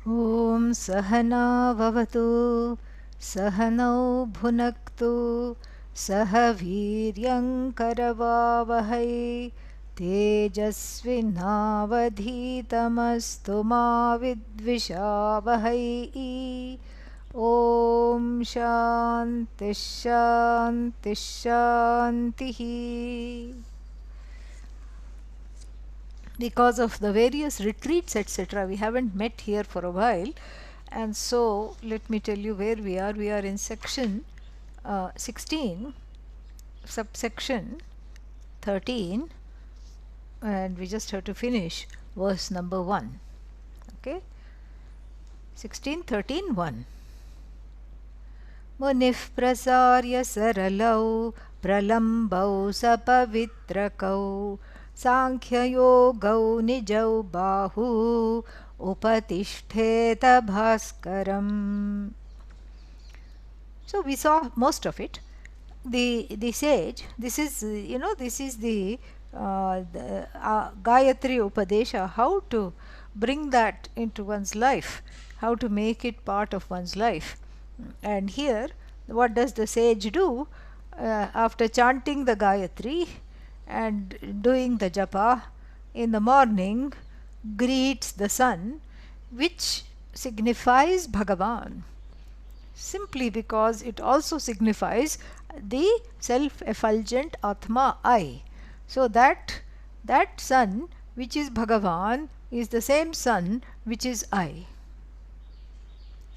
ॐ सहना भवतु सहनौ भुनक्तु सह वीर्यङ्करवावहै तेजस्विनावधीतमस्तु मा विद्विषावहै ॐ शान्तिः शान्तिः शान्तिः. Because of the various retreats etc., we haven't met here for a while, and so let me tell you where we are. We are in section 16, subsection 13, and we just have to finish verse number 1. Okay, 16, 13, 1. मुनिः प्रसार्य सरलौ प्रलम्बौ सपवित्रकौ सांख्ययोगौ निजौ बाहु उपतिष्ठेत भास्करम्. So we saw most of it. The sage, this is the Gayatri Upadesha, how to bring that into one's life, how to make it part of one's life. And here, what does the sage do? After chanting the Gayatri and doing the japa in the morning, greets the sun, which signifies Bhagavan, simply because it also signifies the self-effulgent Atma, I. So that sun which is Bhagavan is the same sun which is I.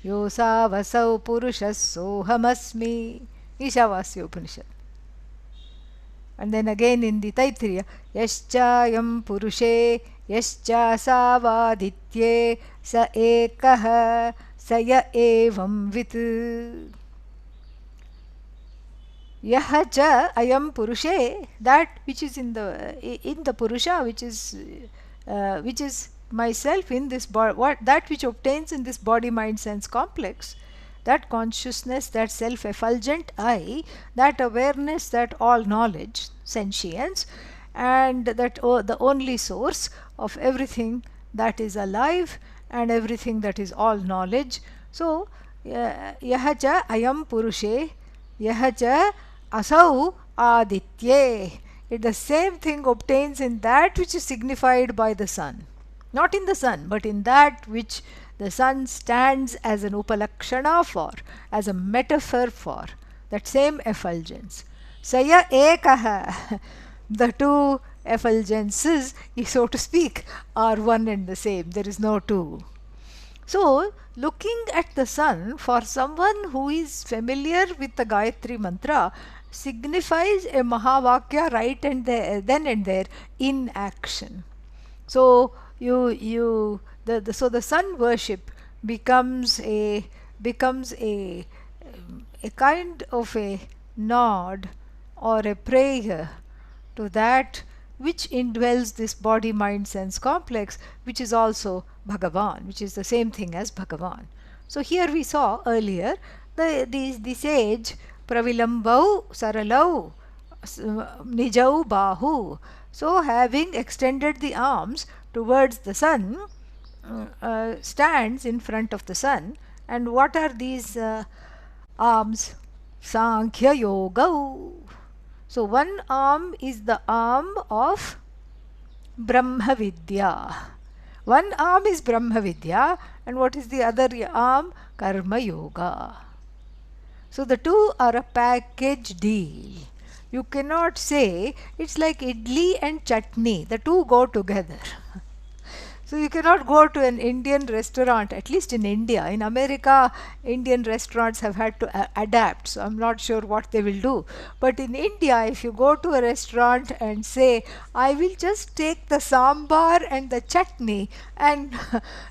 Yosa vasau purushas sohamasmi, Ishavasya Upanishad. And then again in the Taittiriya, Yaschayam Purushe, Yascha Savaditye, Sa Ekaha, Saya Evam Vit. Yahacha Ayam Purushe, that which is in the Purusha, which is myself in this body, that which obtains in this body, mind, sense complex. That consciousness, that self-effulgent I, that awareness, that all knowledge, sentience, and that the only source of everything that is alive and everything that is all knowledge. So, yahacha ayam purushe, yahacha asau aditye. The same thing obtains in that which is signified by the sun. Not in the sun, but in that which the sun stands as an upalakshana for, as a metaphor for, that same effulgence. Saya ekaha, the two effulgences, so to speak, are one and the same. There is no two. So, looking at the sun for someone who is familiar with the Gayatri mantra signifies a Mahavakya right and there, then and there, in action. So, so the sun worship becomes a kind of a nod or a prayer to that which indwells this body, mind, sense complex, which is also Bhagavan, which is the same thing as Bhagavan. So here we saw earlier the sage Pravilambau Saralau Nijau Bahu. So having extended the arms towards the sun, stands in front of the sun. And what are these arms? Sankhya Yoga. So one arm is the arm of Brahma Vidya. One arm is Brahma Vidya, and what is the other arm? Karma Yoga. So the two are a package deal. You cannot say it's like idli and chutney. The two go together. So you cannot go to an Indian restaurant, at least in India. In America, Indian restaurants have had to adapt, so I'm not sure what they will do. But in India, if you go to a restaurant and say, I will just take the sambar and the chutney, and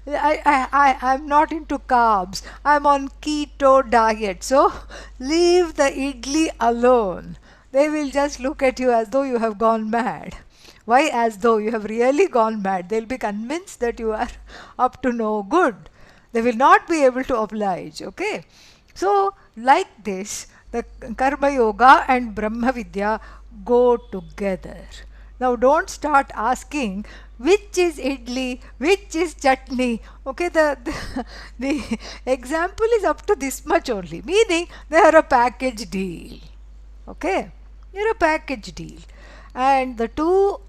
I'm not into carbs, I'm on keto diet, so leave the idli alone. They will just look at you as though you have gone mad. Why as though you have really gone mad? They'll be convinced that you are up to no good. They will not be able to oblige, okay? So, like this, the Karma Yoga and Brahma Vidya go together. Now don't start asking which is idli, which is chutney. Okay, the example is up to this much only, meaning they are a package deal. Okay, they're a package deal, and the two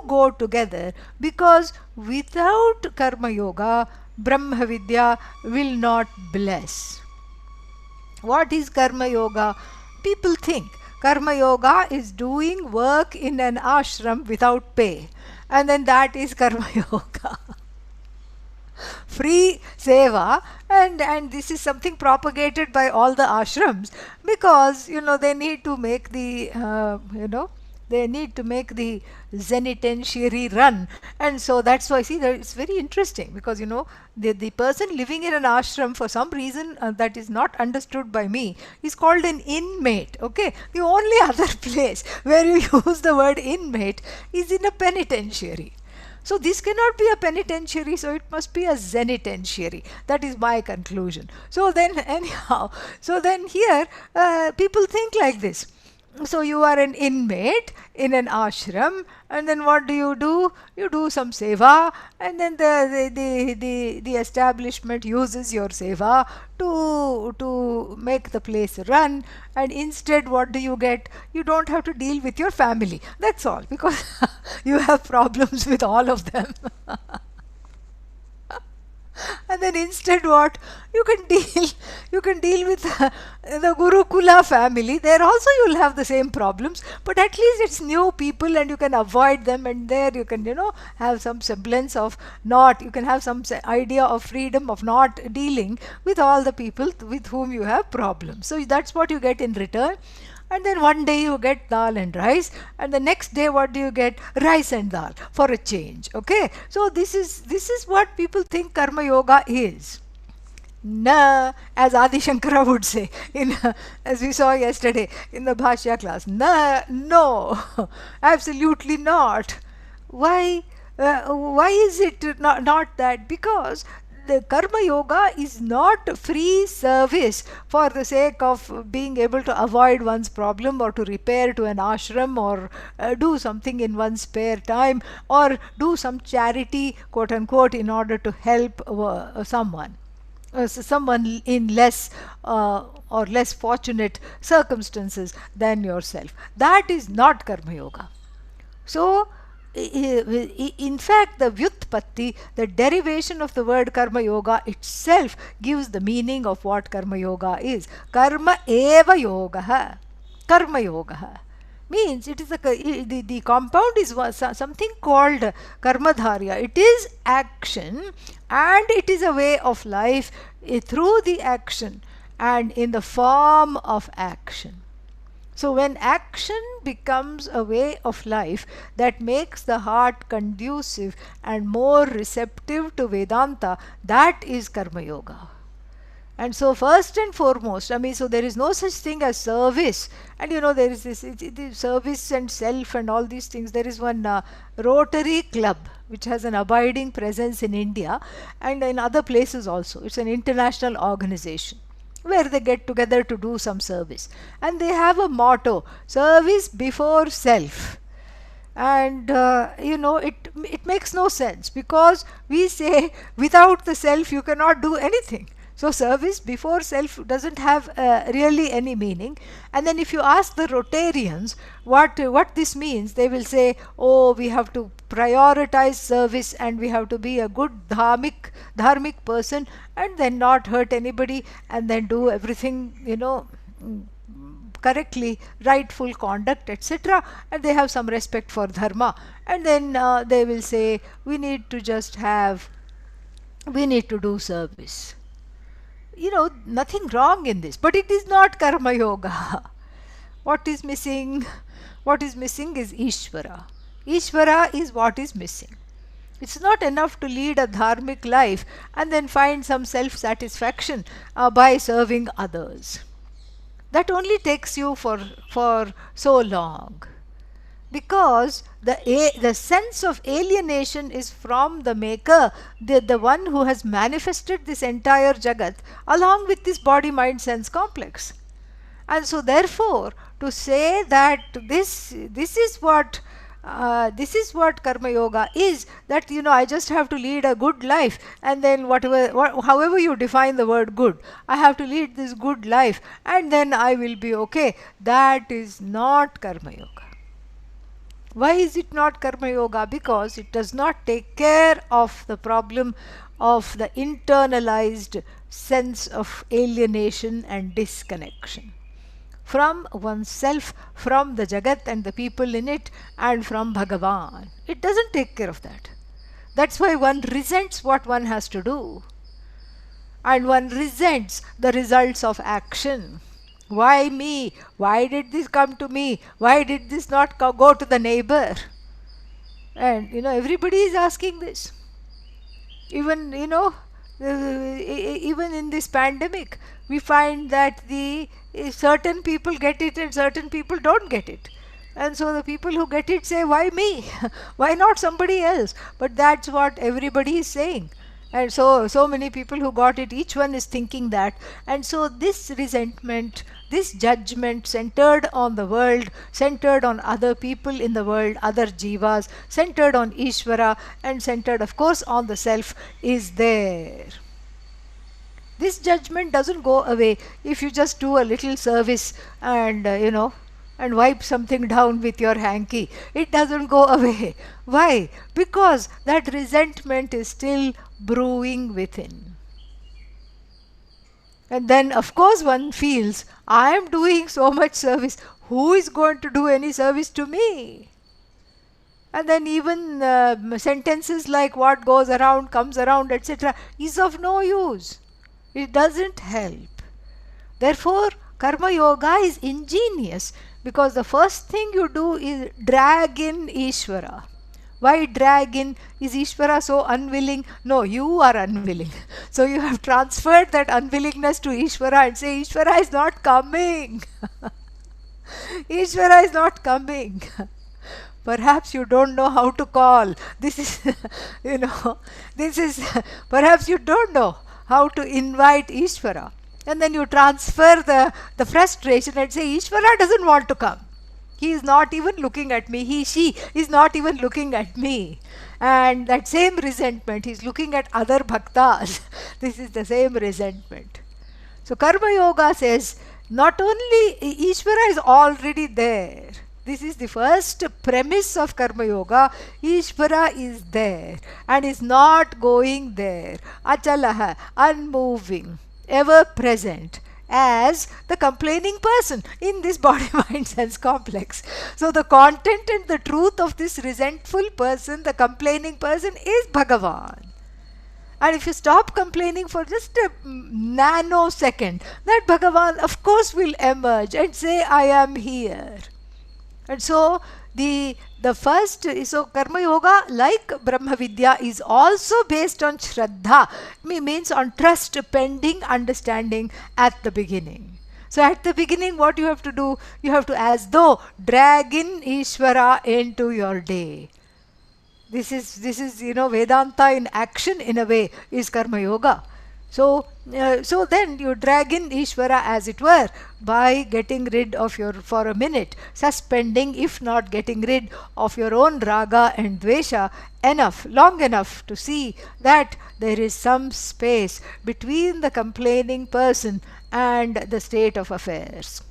go together, because without karma yoga, Brahma Vidya will not bless. What is karma yoga? People think karma yoga is doing work in an ashram without pay, and then that is karma yoga. Free seva, and this is something propagated by all the ashrams, because they need to make the they need to make the zenitentiary run. And so that's why, see, that it's very interesting, because the person living in an ashram, for some reason that is not understood by me, is called an inmate. Okay, the only other place where you use the word inmate is in a penitentiary. So this cannot be a penitentiary, so it must be a zenitentiary. That is my conclusion. So then, anyhow, so then here people think like this. So you are an inmate in an ashram, and then what do? You do some seva, and then the establishment uses your seva to make the place run. And instead, what do you get? You don't have to deal with your family. That's all, because you have problems with all of them. And then instead, what you can deal with the Gurukula family. There also you'll have the same problems, but at least it's new people and you can avoid them, and there you can have some semblance of not, you can have some idea of freedom of not dealing with all the people with whom you have problems. So that's what you get in return. And then one day you get dal and rice, and the next day what do you get? Rice and dal, for a change. Okay, so this is what people think karma yoga is. Na, as Adi Shankara would say, as we saw yesterday in the Bhashya class, na, no, absolutely not. Why? Why is it not that? Because the karma yoga is not free service for the sake of being able to avoid one's problem, or to repair to an ashram, or do something in one's spare time, or do some charity, quote unquote, in order to help someone in less or less fortunate circumstances than yourself. That is not karma yoga. So in fact, the vyutpatti, the derivation of the word karma yoga itself, gives the meaning of what karma yoga is. Karma eva yoga. Karma yoga means it is the compound is something called karmadharya. It is action, and it is a way of life through the action and in the form of action. So when action becomes a way of life that makes the heart conducive and more receptive to Vedanta, that is karma yoga. And so first and foremost, I mean, so there is no such thing as service. And there is this service and self and all these things. There is one Rotary Club which has an abiding presence in India and in other places also. It's an international organization where they get together to do some service. And they have a motto, service before self. And it makes no sense, because we say without the self you cannot do anything. So service before self doesn't have really any meaning. And then if you ask the Rotarians what this means, they will say, oh, we have to prioritize service, and we have to be a good dharmic person, and then not hurt anybody, and then do everything correctly, rightful conduct, etc. And they have some respect for dharma. And then they will say, we need to do service. Nothing wrong in this, but it is not karma yoga. What is missing? What is missing is Ishvara. Ishvara is what is missing. It's not enough to lead a dharmic life and then find some self-satisfaction by serving others. That only takes you for so long, because the sense of alienation is from the maker, the one who has manifested this entire jagat along with this body, mind, sense complex. And so therefore, to say that this is what karma yoga is, that I just have to lead a good life, and then however you define the word good, I have to lead this good life and then I will be okay. That is not karma yoga. Why is it not karma yoga? Because it does not take care of the problem of the internalized sense of alienation and disconnection from oneself, from the Jagat and the people in it, and from Bhagavan. It doesn't take care of that. That's why one resents what one has to do, and one resents the results of action. Why me? Why did this come to me? Why did this not go to the neighbor? And everybody is asking this. Even even in this pandemic, we find that the certain people get it and certain people don't get it. And so the people who get it say, why me? Why not somebody else? But that's what everybody is saying. And so many people who got it, each one is thinking that. And so this resentment, this judgment centered on the world, centered on other people in the world, other jivas, centered on Ishvara, and centered of course on the self, is there. This judgment doesn't go away if you just do a little service and and wipe something down with your hanky. It doesn't go away. Why? Because that resentment is still brewing within. And then of course one feels, I am doing so much service, who is going to do any service to me? And then even sentences like what goes around comes around, etc., is of no use. It doesn't help. Therefore, karma yoga is ingenious, because the first thing you do is drag in Ishvara. Why drag in? Is Ishvara so unwilling? No, you are unwilling. So you have transferred that unwillingness to Ishvara and say, Ishvara is not coming. Ishvara is not coming. Perhaps you don't know how to call. This is, perhaps you don't know how to invite Ishvara. And then you transfer the frustration and say, Ishvara doesn't want to come. He is not even looking at me. She is not even looking at me. And that same resentment, he is looking at other bhaktas. This is the same resentment. So Karma Yoga says, not only Ishvara is already there. This is the first premise of Karma Yoga. Ishvara is there and is not going there. Achalaha, unmoving, ever present, as the complaining person in this body mind sense complex. So the content and the truth of this resentful person, the complaining person, is Bhagavan. And if you stop complaining for just a nanosecond, that Bhagavan of course will emerge and say, I am here. And so the first, so Karma Yoga, like Brahma Vidya, is also based on Shraddha, means on trust, pending understanding at the beginning. So at the beginning, what you have to do, you have to as though drag in Ishvara into your day. This is Vedanta in action, in a way, is Karma Yoga. So then you drag in Ishvara, as it were, by getting rid of for a minute, suspending, if not getting rid of your own raga and dvesha long enough to see that there is some space between the complaining person and the state of affairs.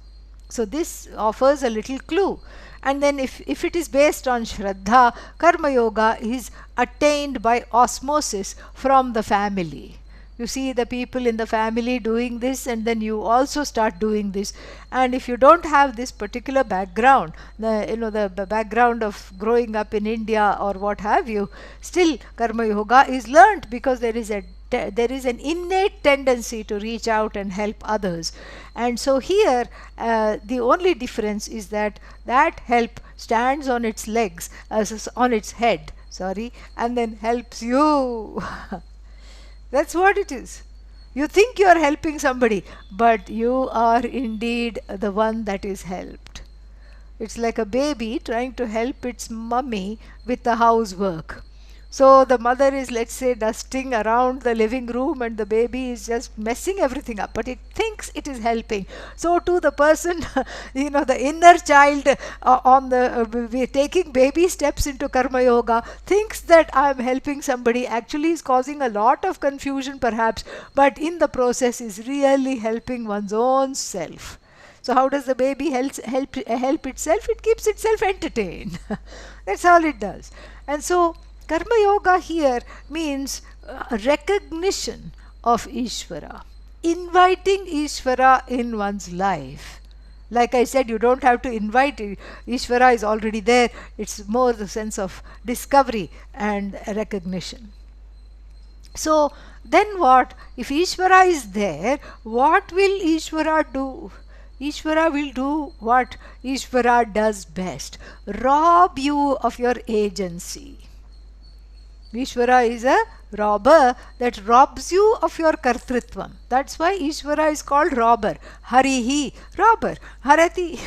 So this offers a little clue. And then if it is based on Shraddha, Karma Yoga is attained by osmosis from the family. You see the people in the family doing this, and then you also start doing this. And if you don't have this particular background, the background of growing up in India or what have you, still Karma Yoga is learnt, because there is an innate tendency to reach out and help others. And so here the only difference is that help stands on its legs, on its head, and then helps you. That's what it is. You think you are helping somebody, but you are indeed the one that is helped. It's like a baby trying to help its mummy with the housework. So the mother is, let's say, dusting around the living room and the baby is just messing everything up, but it thinks it is helping. So too the person, the inner child on the taking baby steps into Karma Yoga thinks that I am helping somebody, actually is causing a lot of confusion perhaps, but in the process is really helping one's own self. So how does the baby help itself? It keeps itself entertained. That's all it does. And so Karma Yoga here means recognition of Ishvara, inviting Ishvara in one's life. Like I said, you don't have to invite it. Ishvara is already there. It's more the sense of discovery and recognition. So then what? If Ishvara is there, what will Ishvara do? Ishvara will do what Ishvara does best: rob you of your agency. Ishvara is a robber that robs you of your kartritvam. That's why Ishvara is called robber. Harihi, robber. Harati.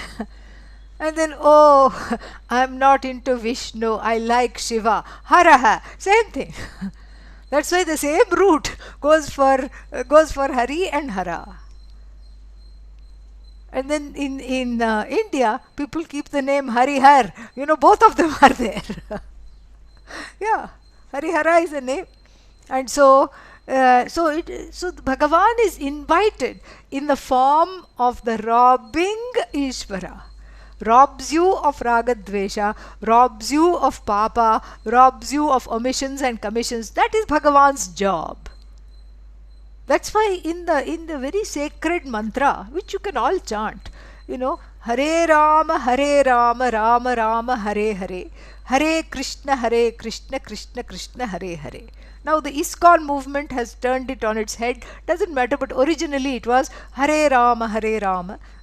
And then, oh, I'm not into Vishnu, I like Shiva. Haraha, same thing. That's why the same root goes for Hari and Hara. And then in India, people keep the name Harihar. Both of them are there. Yeah, Harihara is a name. And so Bhagavan is invited in the form of the robbing Ishvara. Robs you of raga dvesha, robs you of papa, robs you of omissions and commissions. That is Bhagavan's job. That's why in the very sacred mantra, which you can all chant, Hare Rama, Rama Rama, Hare Hare, Hare Krishna, Krishna Krishna, Hare Hare. Now the ISKCON movement has turned it on its head. Doesn't matter, but originally it was Hare Rama,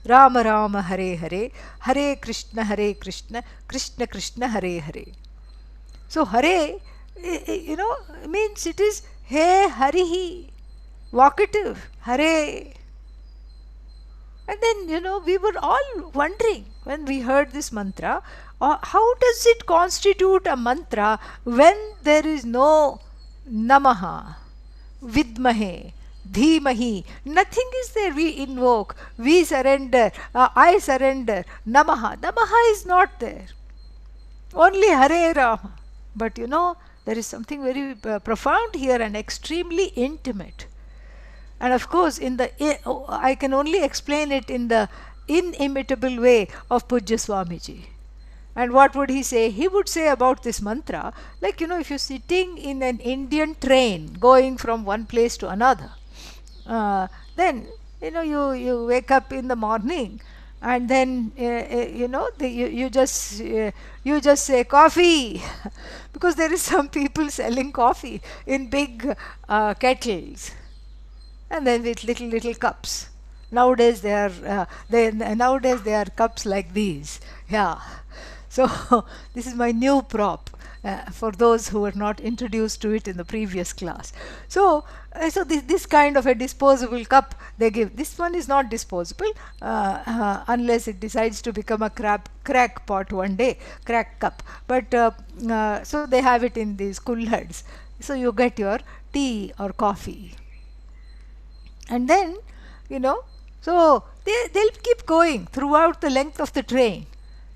Rama Rama, Hare Hare, Hare Krishna, Krishna Krishna, Hare Hare. So Hare, means it is Hey Harihi, vocative, Hare. And then, we were all wondering when we heard this mantra, how does it constitute a mantra when there is no Namaha, Vidmahe, Dhimahi? Nothing is there. We invoke, we surrender, I surrender, Namaha. Namaha is not there. Only Hare Rama. But there is something very profound here and extremely intimate. And of course, I can only explain it in the inimitable way of Pujya Swamiji. And what would he say? He would say about this mantra, like, if you're sitting in an Indian train going from one place to another, then, you wake up in the morning and then, you just say coffee, because there is some people selling coffee in big kettles, and then with little cups. Nowadays they are cups like these. Yeah. So this is my new prop for those who were not introduced to it in the previous class. So this kind of a disposable cup they give. This one is not disposable unless it decides to become a crack pot one day, crack cup. But so they have it in these kullards. So you get your tea or coffee. And then, so they'll keep going throughout the length of the train.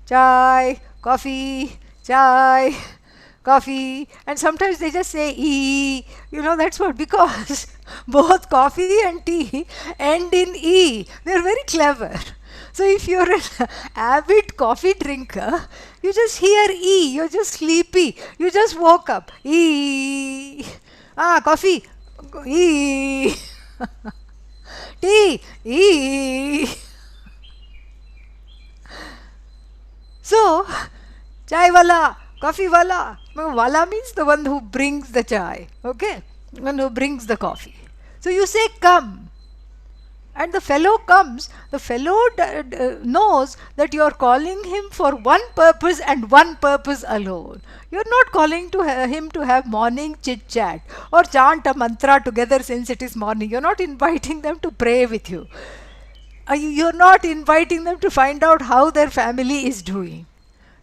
Chai, coffee, and sometimes they just say E. That's what, because both coffee and tea end in E. They're very clever. So if you're an avid coffee drinker, you just hear E, you're just sleepy, you just woke up. E. Coffee, E. Tea, E. So, chai wala, coffee wala. Wala means the one who brings the chai, okay? One who brings the coffee. So you say come. And the fellow comes, the fellow knows that you are calling him for one purpose and one purpose alone. You are not calling him to have morning chit chat or chant a mantra together since it is morning. You are not inviting them to pray with you. You are not inviting them to find out how their family is doing.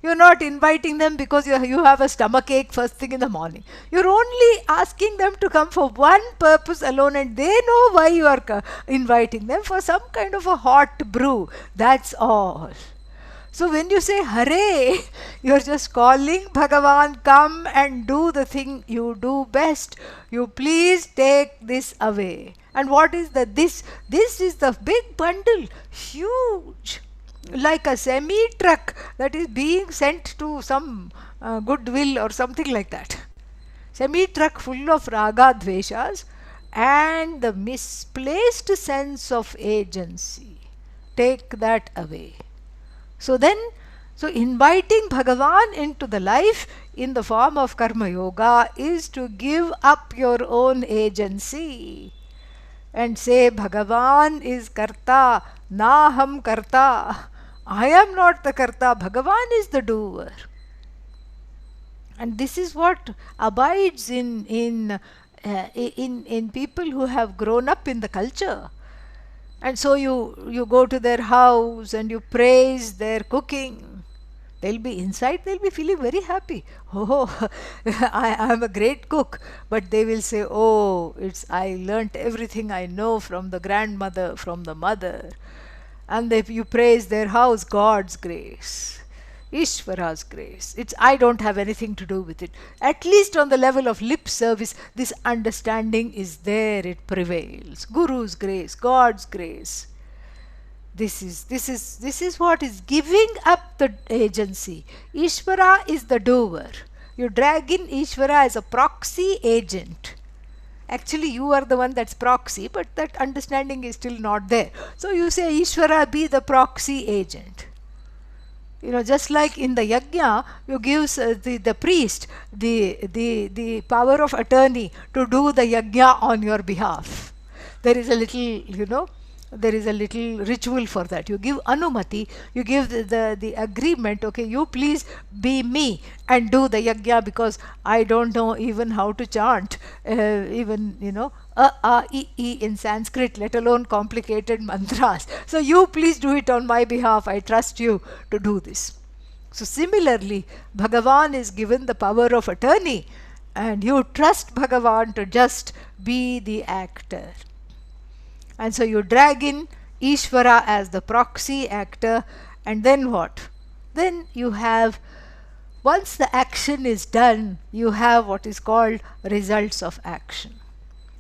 You're not inviting them because you have a stomach ache first thing in the morning. You're only asking them to come for one purpose alone, and they know why you are inviting them, for some kind of a hot brew. That's all. So when you say Hare, you're just calling Bhagavan, come and do the thing you do best. You please take this away. And what is the this? This is the big bundle, huge, like a semi-truck that is being sent to some goodwill or something like that. Semi-truck full of raga dveshas and the misplaced sense of agency. Take that away. So then, so inviting Bhagavan into the life in the form of Karma Yoga is to give up your own agency and say, Bhagavan is Karta, Naham Karta. I am not the Karta, Bhagavan is the doer. And this is what abides in people who have grown up in the culture. And so you go to their house and you praise their cooking. They'll be inside, they'll be feeling very happy. Oh, I am a great cook. But they will say, oh, I learnt everything I know from the grandmother, from the mother. And if you praise their house, God's grace, Ishvara's grace. I don't have anything to do with it. At least on the level of lip service, this understanding is there, it prevails. Guru's grace, God's grace. This is what is giving up the agency. Ishvara is the doer. You drag in Ishvara as a proxy agent. Actually, you are the one that's proxy, but that understanding is still not there. So you say, Ishvara, be the proxy agent. Just like in the yajna, you give the priest the power of attorney to do the yajna on your behalf. There is a little, there is a little ritual for that. You give anumati, you give the agreement, okay, you please be me and do the yajna because I don't know even how to chant, even, in Sanskrit, let alone complicated mantras. So you please do it on my behalf. I trust you to do this. So similarly, Bhagavan is given the power of attorney and you trust Bhagavan to just be the actor. And so you drag in Ishvara as the proxy actor, and then what? Then you have, once the action is done, you have what is called results of action.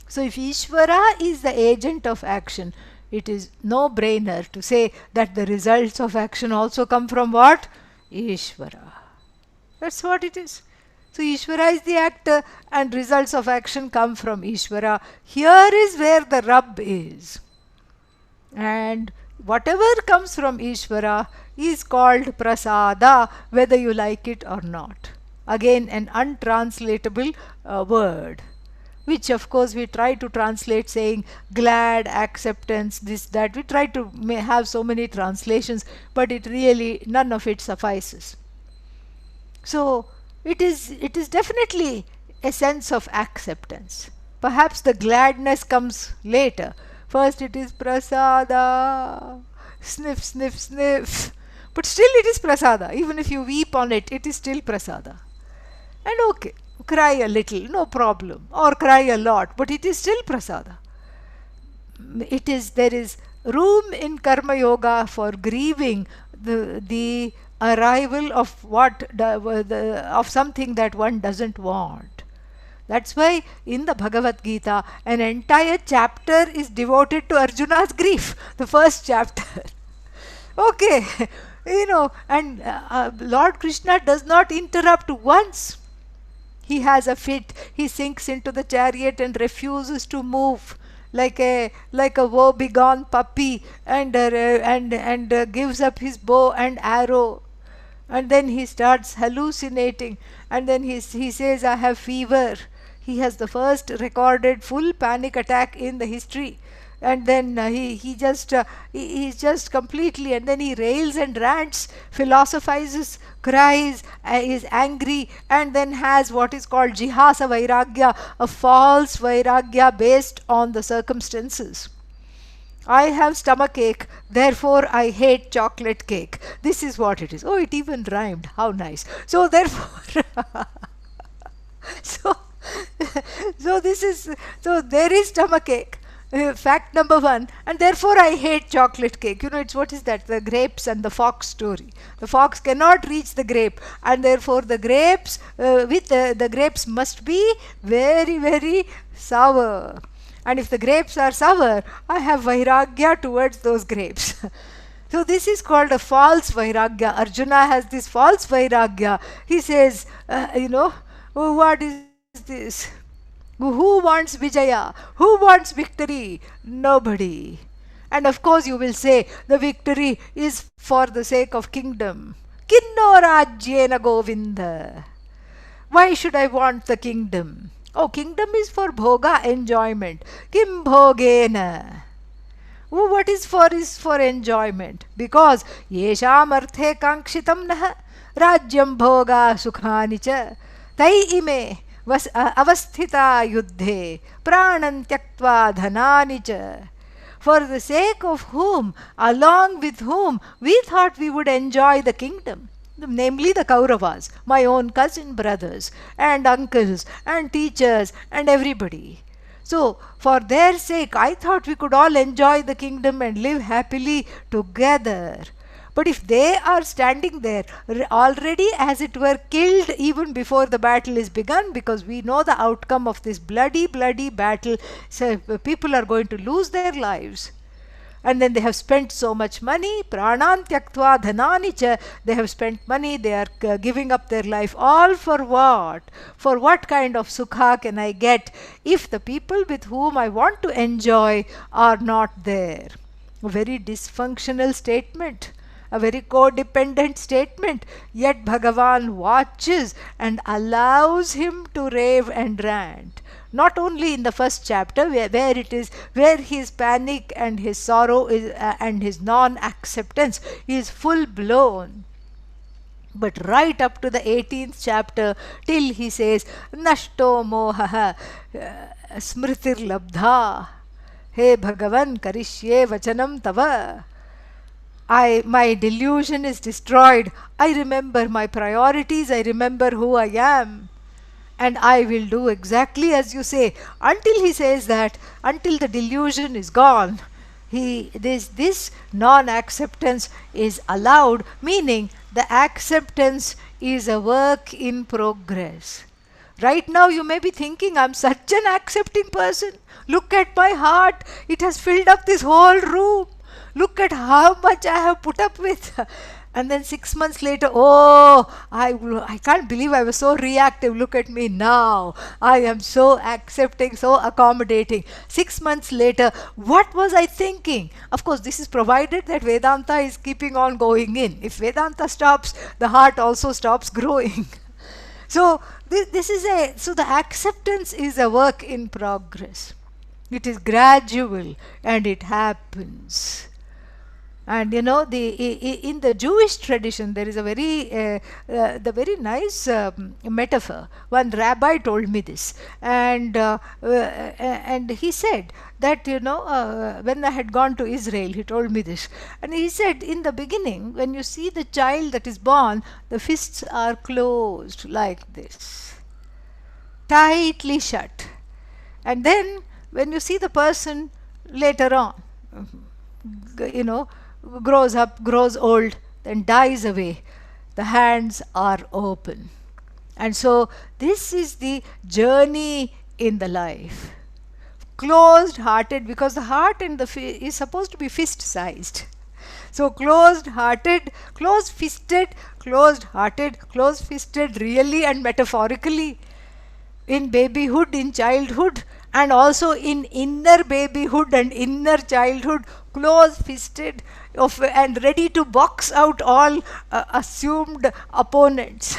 So if Ishvara is the agent of action, it is no-brainer to say that the results of action also come from what? Ishvara. That's what it is. So Ishvara is the actor and results of action come from Ishvara. Here is where the rub is. And whatever comes from Ishvara is called prasada, whether you like it or not. Again, an untranslatable word, which of course we try to translate saying glad, acceptance, this, that. We try to have so many translations, but it really, none of it suffices. So it is definitely a sense of acceptance. Perhaps the gladness comes later. First it is prasada, sniff, sniff, sniff. But still it is prasada. Even if you weep on it, it is still prasada. And okay, cry a little, no problem. Or cry a lot, but it is still prasada. There is room in Karma Yoga for grieving the arrival of of something that one doesn't want. That's why in the Bhagavad Gita, an entire chapter is devoted to Arjuna's grief, the first chapter. Okay, and Lord Krishna does not interrupt once. He has a fit, he sinks into the chariot and refuses to move like a woe-begone puppy and gives up his bow and arrow. And then he starts hallucinating, and then he says, I have fever. He has the first recorded full panic attack in the history. And then he's just completely, and then he rails and rants, philosophizes, cries, is angry, and then has what is called jihasa vairagya, a false vairagya based on the circumstances. I have stomach ache, therefore I hate chocolate cake. This is what it is. Oh, it even rhymed. How nice. So therefore, so so this is, so there is stomach ache. Fact number one, and therefore I hate chocolate cake. It's what is that? The grapes and the fox story. The fox cannot reach the grape, and therefore the grapes the grapes must be very, very sour. And if the grapes are sour, I have vairagya towards those grapes. So this is called a false vairagya. Arjuna has this false vairagya. He says, "Oh, what is this? Who wants Vijaya? Who wants victory? Nobody." And of course you will say the victory is for the sake of kingdom. Kinno rajyena govinda. Why should I want the kingdom? Oh, kingdom is for bhoga, enjoyment. Kim bhogena. Oh, what is for enjoyment? Because yesham arthe kankshitam nah rajyam bhoga sukhani cha tai ime avasthita yuddhe pranan tyaktva dhanani cha. For the sake of whom, along with whom, we thought we would enjoy the kingdom, namely the Kauravas, my own cousin brothers, and uncles, and teachers, and everybody. So, for their sake, I thought we could all enjoy the kingdom and live happily together. But if they are standing there, already as it were killed even before the battle is begun, because we know the outcome of this bloody, bloody battle, so people are going to lose their lives. And then they have spent so much money, pranan tyaktva dhanani cha, they have spent money, they are giving up their life, all for what? For what kind of sukha can I get if the people with whom I want to enjoy are not there? A very dysfunctional statement, a very codependent statement, yet Bhagavan watches and allows him to rave and rant. Not only in the first chapter where his panic and his sorrow and his non-acceptance is full blown, but right up to the 18th chapter till he says nashto mohaha smritir labdha he bhagavan karishye vachanam tava. My delusion is destroyed. I remember my priorities. I remember who I am. And I will do exactly as you say. Until he says that, until the delusion is gone, this non-acceptance is allowed, meaning the acceptance is a work in progress. Right now you may be thinking, I'm such an accepting person. Look at my heart. It has filled up this whole room. Look at how much I have put up with. And then 6 months later, oh, I can't believe I was so reactive. Look at me now. I am so accepting, so accommodating. 6 months later, what was I thinking? Of course, this is provided that Vedanta is keeping on going in. If Vedanta stops, the heart also stops growing. So so the acceptance is a work in progress. It is gradual and it happens. And in the Jewish tradition, there is a very nice metaphor. One rabbi told me this, and he said that when I had gone to Israel, he told me this, and he said, in the beginning, when you see the child that is born, the fists are closed like this, tightly shut, and then when you see the person later on, grows up, grows old, then dies away, the hands are open. And so this is the journey in the life. Closed hearted, because the heart and is supposed to be fist sized. So closed hearted, closed fisted, closed hearted, closed fisted, really and metaphorically, in babyhood, in childhood, and also in inner babyhood and inner childhood, close-fisted and ready to box out all assumed opponents,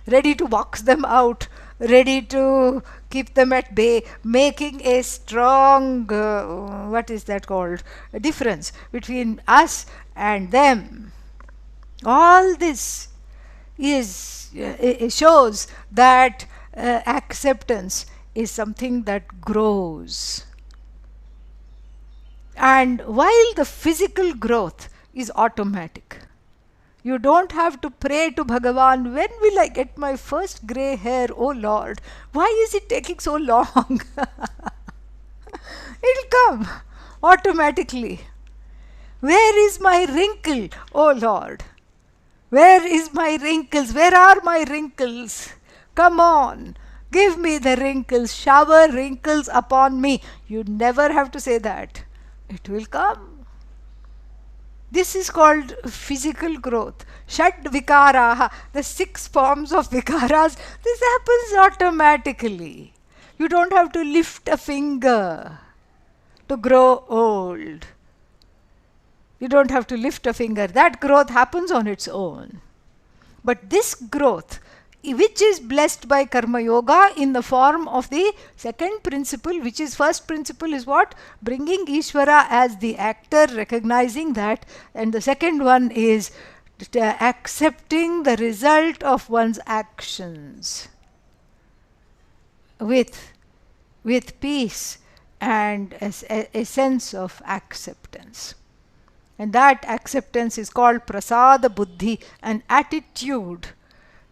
ready to box them out, ready to keep them at bay, making a strong, what is that called, a difference between us and them. All this shows that acceptance is something that grows. And while the physical growth is automatic, you don't have to pray to Bhagavan, when will I get my first grey hair, oh Lord? Why is it taking so long? It'll come automatically. Where is my wrinkle, oh Lord? Where is my wrinkles? Where are my wrinkles? Come on, give me the wrinkles, shower wrinkles upon me. You never have to say that. It will come. This is called physical growth. Shad vikaraha, the 6 forms of vikaras, this happens automatically. You don't have to lift a finger to grow old. You don't have to lift a finger. That growth happens on its own. But this growth, which is blessed by Karma Yoga in the form of the second principle, which is first principle is what? Bringing Ishvara as the actor, recognizing that. And the second one is accepting the result of one's actions with peace and a sense of acceptance. And that acceptance is called prasada buddhi, an attitude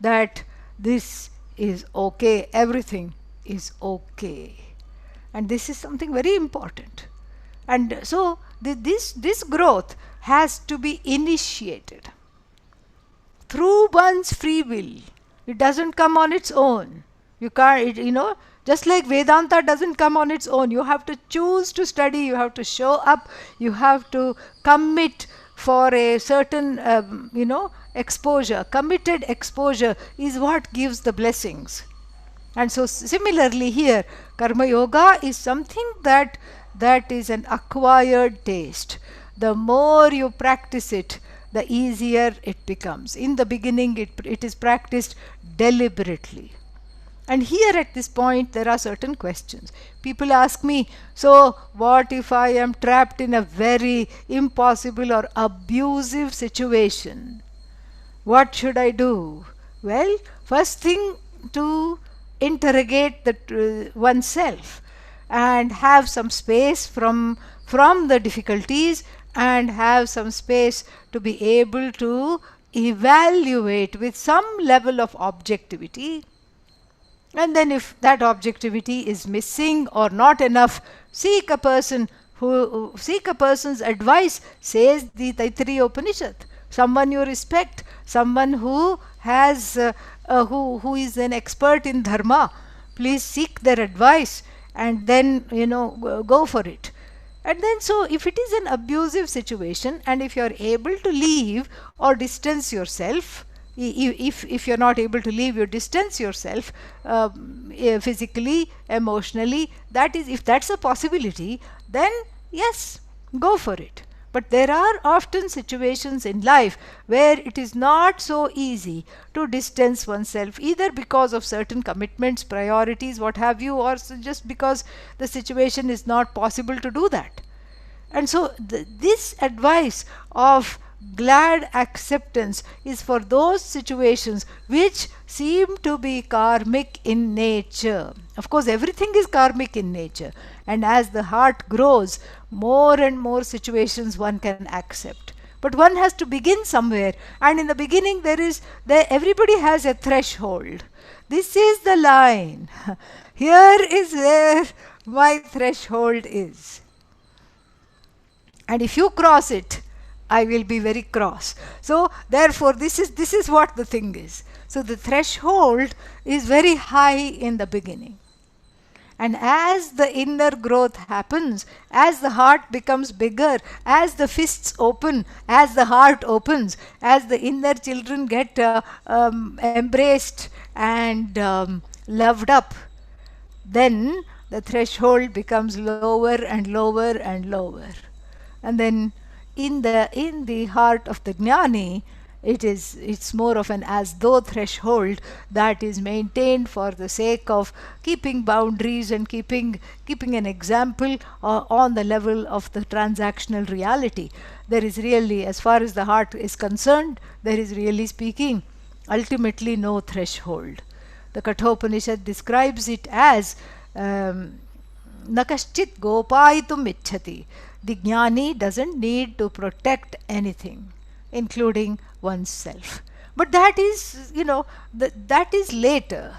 that this is okay, everything is okay. And this is something very important. And so this growth has to be initiated through one's free will. It doesn't come on its own. You can't, just like Vedanta doesn't come on its own. You have to choose to study, you have to show up, you have to commit for a certain, exposure. Committed exposure is what gives the blessings. And so similarly here, Karma Yoga is something that is an acquired taste. The more you practice it, the easier it becomes. In the beginning, it is practiced deliberately. And here at this point, there are certain questions. People ask me, so what if I am trapped in a very impossible or abusive situation? What should I do? Well, first thing, to interrogate oneself and have some space from the difficulties, and have some space to be able to evaluate with some level of objectivity. And then if that objectivity is missing or not enough, seek a person's advice, says the Taittiriya Upanishad. Someone you respect, someone who has who is an expert in dharma. Please seek their advice and then go for it. And then, so if it is an abusive situation, and if you are able to leave or distance yourself, if you're not able to leave, you distance yourself physically, emotionally, that is, if that's a possibility, then yes, go for it. But there are often situations in life where it is not so easy to distance oneself, either because of certain commitments, priorities, what have you, or just because the situation is not possible to do that. And so this advice of glad acceptance is for those situations which seem to be karmic in nature. Of course, everything is karmic in nature, and as the heart grows, more and more situations one can accept. But one has to begin somewhere, and in the beginning everybody has a threshold. This is the line. Here is where my threshold is. And if you cross it, I will be very cross. So therefore this is what the thing is. So the threshold is very high in the beginning. And as the inner growth happens, as the heart becomes bigger, as the fists open, as the heart opens, as the inner children get embraced and loved up, then the threshold becomes lower and lower and lower. And then in the heart of the jnani, it's more of an as though threshold that is maintained for the sake of keeping boundaries and keeping an example on the level of the transactional reality. There is really, as far as the heart is concerned, there is really speaking ultimately no threshold. The Kathopanishad describes it as Na kaschit gopayitum ichhati. The jnani doesn't need to protect anything, including oneself. But that is, that is later.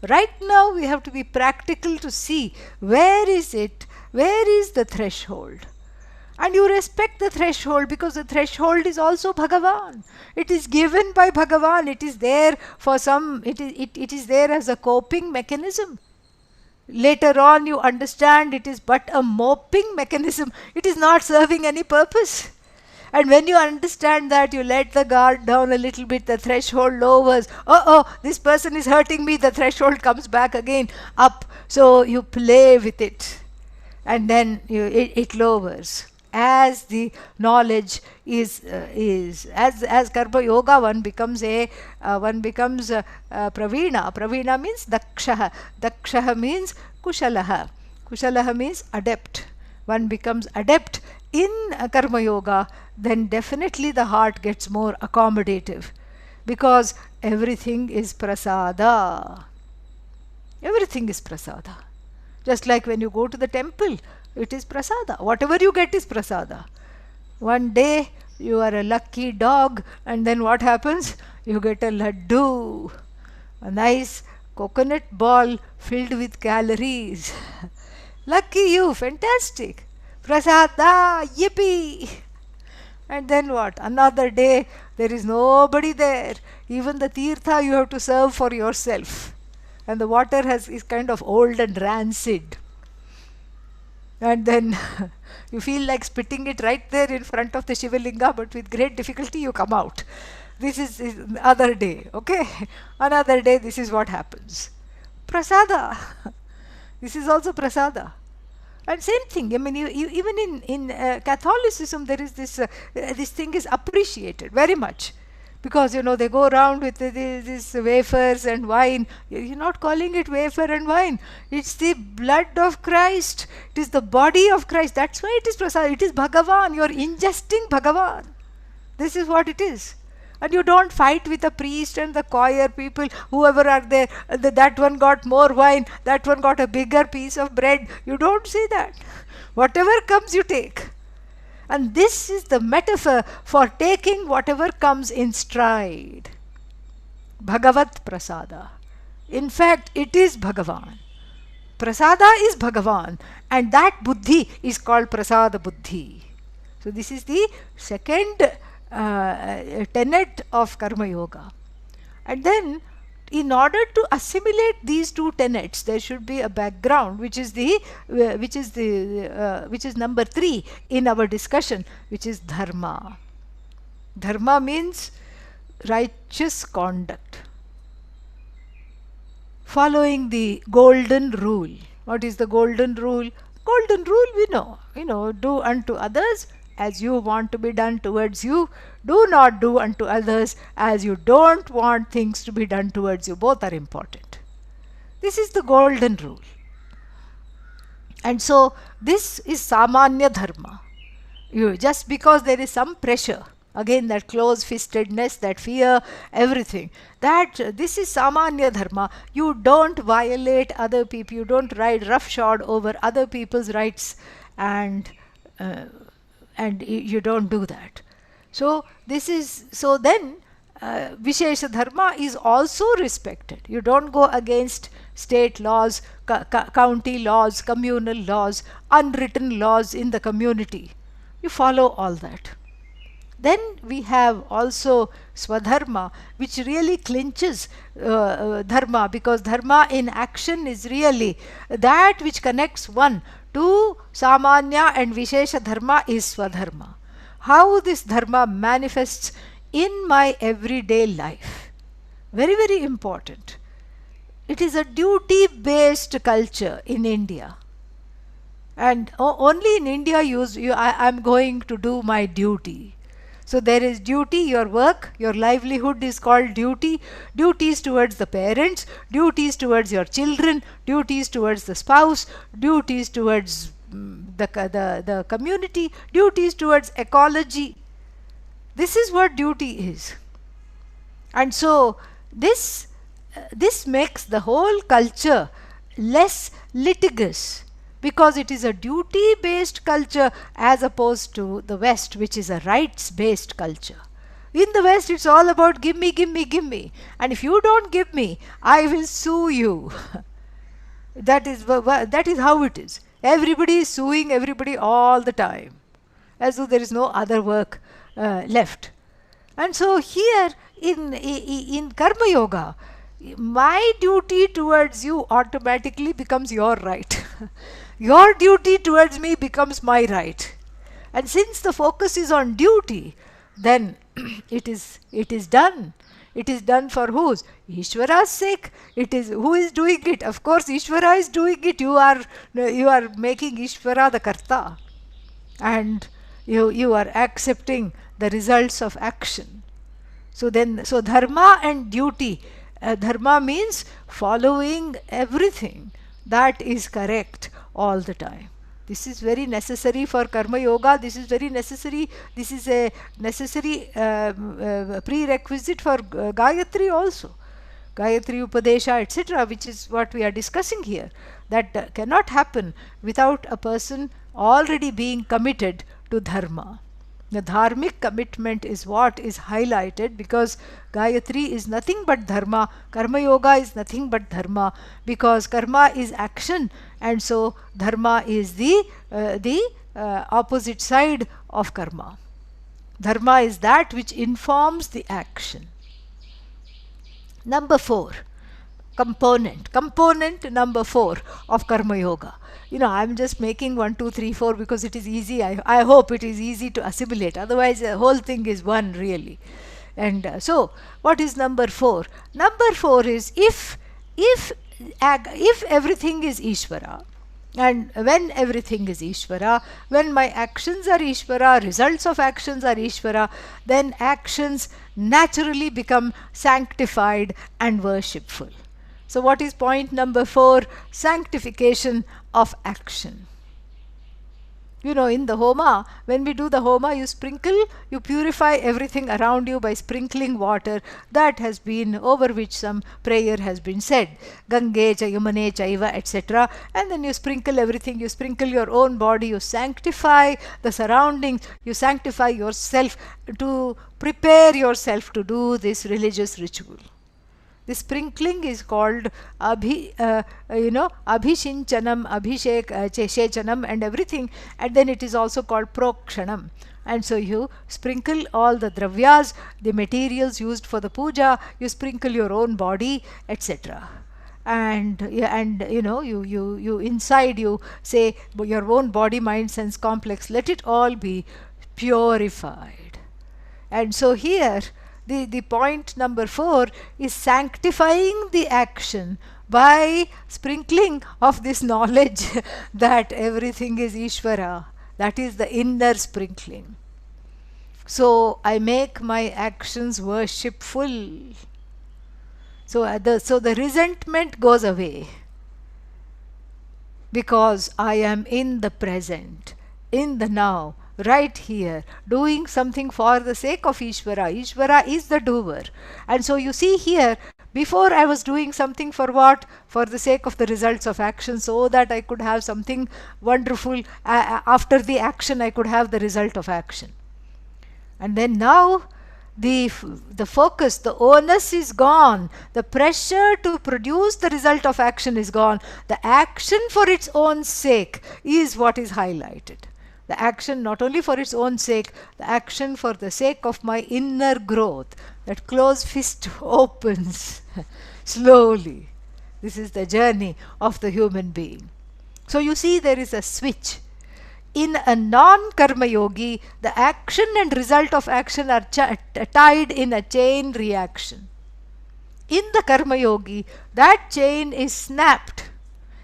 Right now, we have to be practical to see where is it, where is the threshold. And you respect the threshold because the threshold is also Bhagavan. It is given by Bhagavan. It is there for some, it is there as a coping mechanism. Later on, you understand it is but a moping mechanism. It is not serving any purpose. And when you understand that, you let the guard down a little bit, the threshold lowers. This person is hurting me, the threshold comes back again up. So you play with it. And then it lowers. As the knowledge is as Karma Yoga, one becomes Pravina. Pravina means Dakshaha. Dakshaha means Kushalaha. Kushalaha means adept. One becomes adept in Karma Yoga, then definitely the heart gets more accommodative, because everything is prasada. Everything is prasada. Just like when you go to the temple, it is prasada. Whatever you get is prasada. One day you are a lucky dog, and then what happens? You get a laddu, a nice coconut ball filled with calories. Lucky you, fantastic. Prasada, yippee! And then what? Another day, there is nobody there. Even the tirtha you have to serve for yourself. And the water is kind of old and rancid. And then you feel like spitting it right there in front of the Shivalinga, but with great difficulty you come out. This is other day, okay? Another day, this is what happens. Prasada. This is also prasada. And same thing, I mean, even in Catholicism, there is this thing is appreciated very much. Because, they go around with these wafers and wine. You're not calling it wafer and wine. It's the blood of Christ. It is the body of Christ. That's why it is prasad. It is Bhagavan. You're ingesting Bhagavan. This is what it is. And you don't fight with the priest and the choir people, whoever are there. That one got more wine. That one got a bigger piece of bread. You don't say that. Whatever comes, you take. And this is the metaphor for taking whatever comes in stride. Bhagavat prasada. In fact, it is Bhagavan. Prasada is Bhagavan. And that buddhi is called prasada buddhi. So this is the second tenet of Karma Yoga. And then, in order to assimilate these two tenets, there should be a background, which is number 3 in our discussion, which is dharma. Dharma means righteous conduct, following the golden rule. What is the golden rule? Golden rule, we know, do unto others as you want to be done towards you. Do not do unto others as you don't want things to be done towards you. Both are important. This is the golden rule. And so this is samanya dharma. Just because there is some pressure, again that close-fistedness, that fear, everything, this is samanya dharma. You don't violate other people. You don't ride roughshod over other people's rights, and you don't do that. So then Vishesha Dharma is also respected. You don't go against state laws, county laws, communal laws, unwritten laws in the community. You follow all that. Then we have also Swadharma, which really clinches Dharma, because Dharma in action is really that which connects one to Samanya and Vishesha Dharma is Swadharma. How this Dharma manifests in my everyday life. Very, very important. It is a duty-based culture in India. And only in India I am going to do my duty. So there is duty, your work, your livelihood is called duty, duties towards the parents, duties towards your children, duties towards the spouse, duties towards the community, duties towards ecology. This is what duty is. And so this makes the whole culture less litigious, because it is a duty-based culture as opposed to the West, which is a rights-based culture. In the West, it's all about give me, give me, give me. And if you don't give me, I will sue you. That is how it is. Everybody is suing everybody all the time, as though there is no other work left. And so here in Karma Yoga, my duty towards you automatically becomes your right. Your duty towards me becomes my right. And since the focus is on duty, then it is done. It is done for whose? Ishvara's sake. It is who is doing it? Of course, Ishvara is doing it. You are making Ishvara the karta, and you are accepting the results of action. So dharma and duty. Dharma means following everything that is correct all the time. This is very necessary for Karma Yoga. This is very necessary. This is a necessary prerequisite for Gayatri also. Gayatri Upadesha, etc., which is what we are discussing here. That cannot happen without a person already being committed to Dharma. The dharmic commitment is what is highlighted, because Gayatri is nothing but Dharma, Karma Yoga is nothing but Dharma, because Karma is action, and so Dharma is the opposite side of Karma. Dharma is that which informs the action. Number 4. Component number 4 of Karma Yoga. I'm just making 1, 2, 3, 4 because it is easy. I hope it is easy to assimilate. Otherwise, the whole thing is one, really. And so, what is number 4? Number 4 is if everything is Ishvara, and when everything is Ishvara, when my actions are Ishvara, results of actions are Ishvara, then actions naturally become sanctified and worshipful. So what is point number 4? Sanctification of action. In the Homa, when we do the Homa, you purify everything around you by sprinkling water that has been, over which some prayer has been said. Gange cha Yamane chaiva, etc. And then you sprinkle everything, you sprinkle your own body, you sanctify the surroundings, you sanctify yourself to prepare yourself to do this religious ritual. The sprinkling is called abhishinchanam, abhishechanam and everything, and then it is also called prokshanam. And so you sprinkle all the dravyas, the materials used for the puja, you sprinkle your own body, etc. And you inside you say your own body, mind, sense complex, let it all be purified. And so here the point number 4 is sanctifying the action by sprinkling of this knowledge that everything is Ishvara. That is the inner sprinkling. So I make my actions worshipful. So the resentment goes away, because I am in the present, in the now, right here, doing something for the sake of Ishvara. Ishvara is the doer. And so you see here, before I was doing something for what? For the sake of the results of action, so that I could have something wonderful. After the action, I could have the result of action. And then now, the focus, the onus is gone. The pressure to produce the result of action is gone. The action for its own sake is what is highlighted. The action not only for its own sake, the action for the sake of my inner growth. That closed fist opens slowly. This is the journey of the human being. So you see, there is a switch. In a non-karma yogi, the action and result of action are tied in a chain reaction. In the karma yogi, that chain is snapped,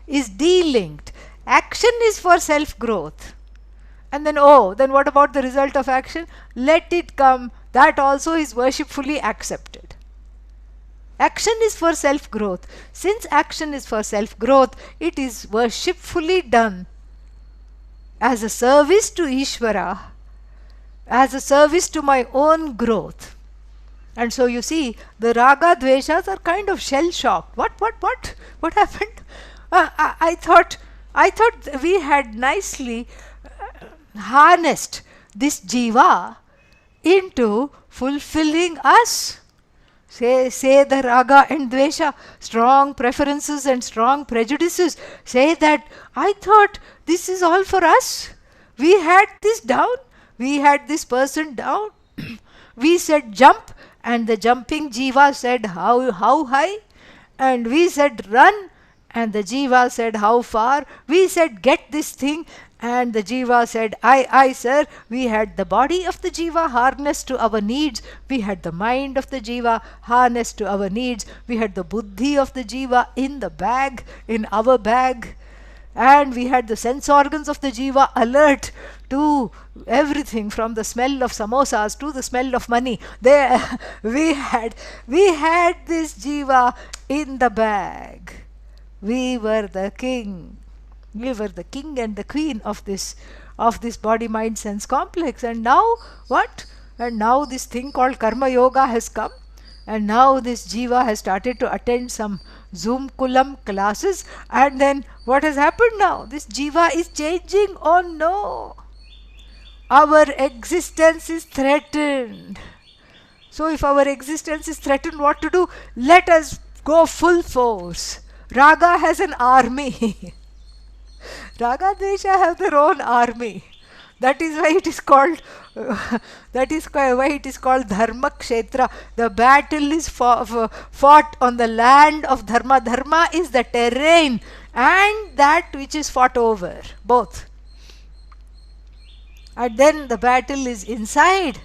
is de-linked. Action is for self-growth. And then what about the result of action? Let it come. That also is worshipfully accepted. Action is for self-growth. Since action is for self-growth, it is worshipfully done as a service to Ishvara, as a service to my own growth. And so you see, the raga dveshas are kind of shell-shocked. What happened? I thought I thought we had nicely harnessed this jiva into fulfilling us. Say the raga and dvesha, strong preferences and strong prejudices. Say that I thought this is all for us. We had this down. We had this person down. We said jump, and the jumping jiva said how high. And we said run, and the jiva said how far. We said get this thing, and the jiva said I sir. We had the body of the jiva harnessed to our needs. We had the mind of the jiva harnessed to our needs. We had the buddhi of the jiva in the bag, in our bag. And we had the sense organs of the jiva alert to everything, from the smell of samosas to the smell of money. There we had this jiva in the bag. We were the king. We were the king and the queen of this body mind sense complex. And now what? And now this thing called karma yoga has come. And now this jiva has started to attend some Zoom Kulam classes. And then what has happened now? This jiva is changing. Oh no! Our existence is threatened. So if our existence is threatened, what to do? Let us go full force. Raga has an army. Raga Dvesha have their own army. That is why it is called Dharma Kshetra. The battle is fought on the land of Dharma. Dharma is the terrain and that which is fought over, both. And then the battle is inside,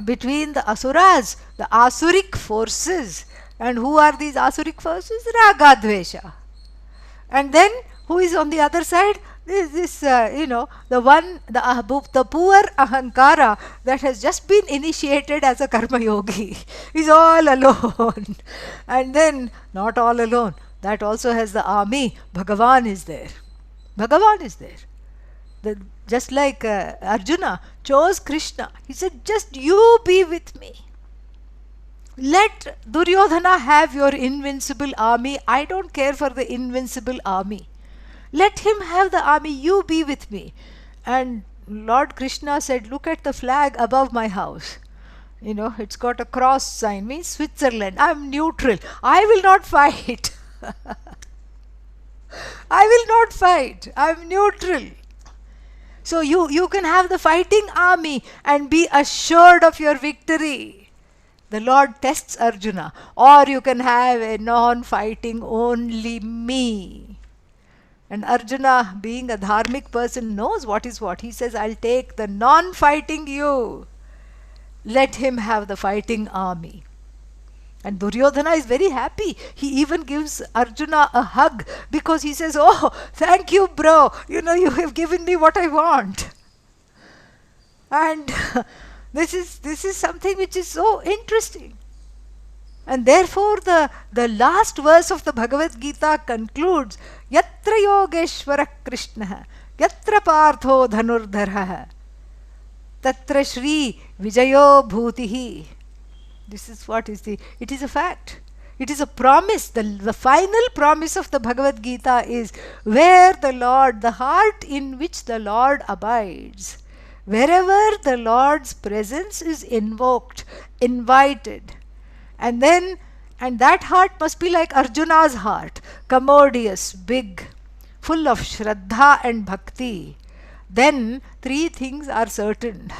between the asuras, the asuric forces. And who are these asuric forces? Raga Dvesha. And then who is on the other side? The poor ahankara that has just been initiated as a karma yogi is all alone. And then not all alone. That also has the army. Bhagavan is there. Bhagavan is there. Just like Arjuna chose Krishna. He said, just you be with me. Let Duryodhana have your invincible army. I don't care for the invincible army. Let him have the army. You be with me. And Lord Krishna said, look at the flag above my house. It's got a cross sign, means Switzerland. I'm neutral. I will not fight. I will not fight. I'm neutral. So you can have the fighting army and be assured of your victory. The Lord tests Arjuna. Or you can have a non-fighting only me. And Arjuna, being a dharmic person, knows what is what. He says, I'll take the non-fighting you. Let him have the fighting army. And Duryodhana is very happy. He even gives Arjuna a hug because he says, oh, thank you, bro. You have given me what I want. And this is something which is so interesting. And therefore the last verse of the Bhagavad Gita concludes, Yatra Yogeshwara Krishna, Yatra Partho Dhanurdharah, Tatra Shri Vijayo Bhutihi. This is what is it is a fact. It is a promise. The final promise of the Bhagavad Gita is where the Lord, the heart in which the Lord abides, wherever the Lord's presence is invoked, invited, and that heart must be like Arjuna's heart, commodious, big, full of Shraddha and Bhakti. Then three things are certain.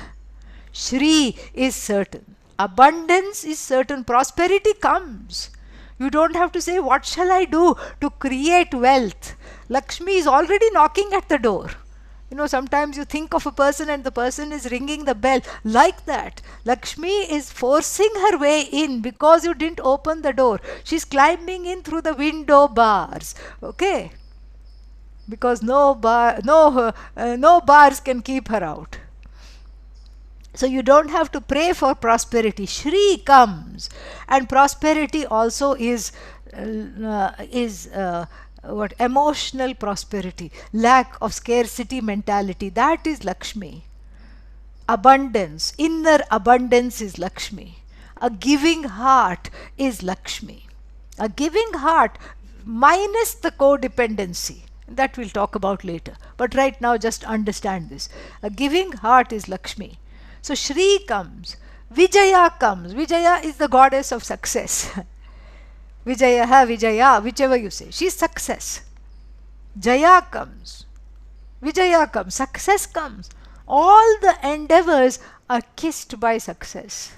Shri is certain. Abundance is certain. Prosperity comes. You don't have to say, what shall I do to create wealth? Lakshmi is already knocking at the door. Sometimes you think of a person and the person is ringing the bell. Like that, Lakshmi is forcing her way in because you didn't open the door. She's climbing in through the window bars. Okay? Because no bars can keep her out. So you don't have to pray for prosperity. Shri comes. And prosperity also is emotional prosperity, lack of scarcity mentality. That is Lakshmi. Abundance, inner abundance is Lakshmi. A giving heart is Lakshmi. A giving heart minus the codependency. That we'll talk about later. But right now, just understand this. A giving heart is Lakshmi. So Shri comes. Vijaya comes. Vijaya is the goddess of success. Vijaya, whichever you say. She's success. Jaya comes. Vijaya comes. Success comes. All the endeavors are kissed by success.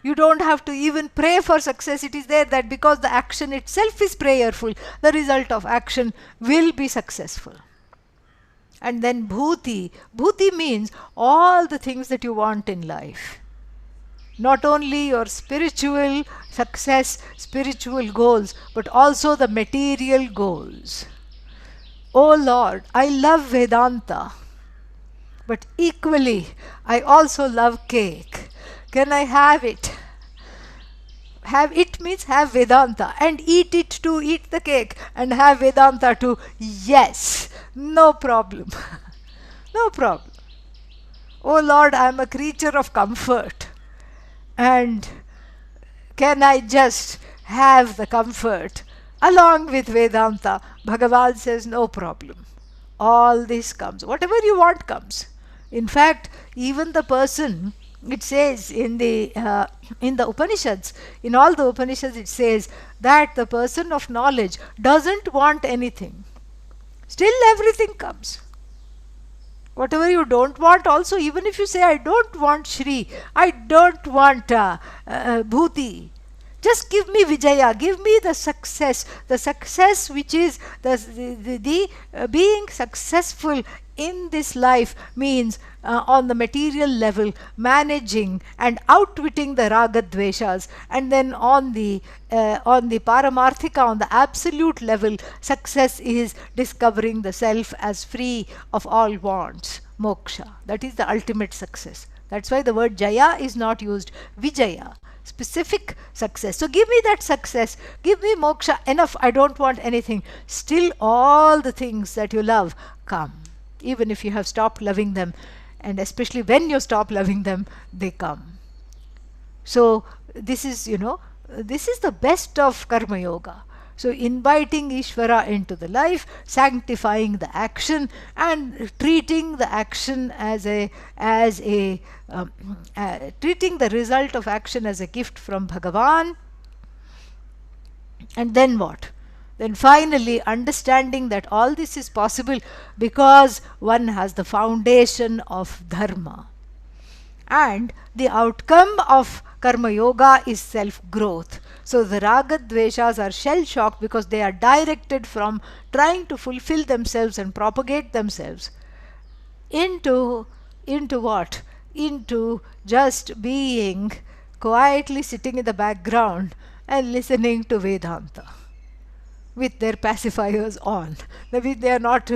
You don't have to even pray for success. It is there that because the action itself is prayerful, the result of action will be successful. And then Bhuti. Bhuti means all the things that you want in life. Not only your spiritual success, spiritual goals, but also the material goals. Oh Lord, I love Vedanta, but equally I also love cake. Can I have it? Have it means have Vedanta, and eat it too, eat the cake and have Vedanta too. Yes, no problem. No problem. Oh Lord, I am a creature of comfort, and can I just have the comfort along with Vedanta? Bhagavan says no problem. All this comes. Whatever you want comes. In fact, even the person, it says in the Upanishads, in all the Upanishads it says that the person of knowledge doesn't want anything. Still everything comes. Whatever you don't want also, even if you say, I don't want Shri, I don't want Bhuti, just give me Vijaya, give me the success which is the being successful in this life means on the material level managing and outwitting the raga dveshas, and then on the paramarthika, on the absolute level, success is discovering the self as free of all wants, moksha. That is the ultimate success. That's why the word Jaya is not used. Vijaya, specific success. So give me that success, give me moksha, enough, I don't want anything. Still all the things that you love come. Even if you have stopped loving them, and especially when you stop loving them, they come. So this is, this is the best of Karma Yoga. So inviting Ishvara into the life, sanctifying the action, and treating the action treating the result of action as a gift from Bhagavan. And then what? Then finally understanding that all this is possible because one has the foundation of dharma. And the outcome of Karma Yoga is self-growth. So the raga dveshas are shell-shocked because they are directed from trying to fulfill themselves and propagate themselves into what? Into just being quietly sitting in the background and listening to Vedanta with their pacifiers on. Maybe they are not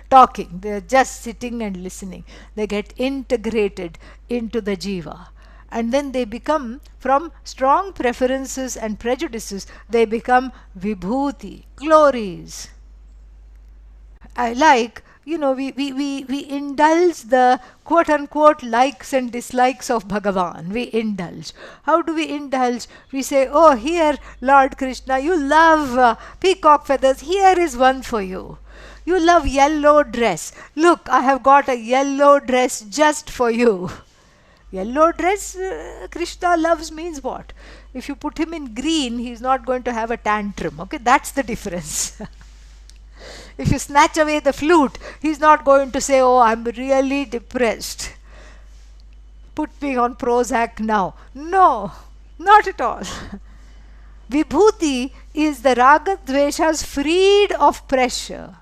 talking, they are just sitting and listening. They get integrated into the jiva. And then they become, from strong preferences and prejudices, they become vibhuti, glories. I like, we indulge the quote-unquote likes and dislikes of Bhagavan. We indulge. How do we indulge? We say, oh, here, Lord Krishna, you love peacock feathers. Here is one for you. You love yellow dress. Look, I have got a yellow dress just for you. Yellow dress, Krishna loves means what? If you put him in green, he's not going to have a tantrum. Okay, that's the difference. If you snatch away the flute, he's not going to say, oh, I'm really depressed. Put me on Prozac now. No, not at all. Vibhuti is the raga dveshas freed of pressure.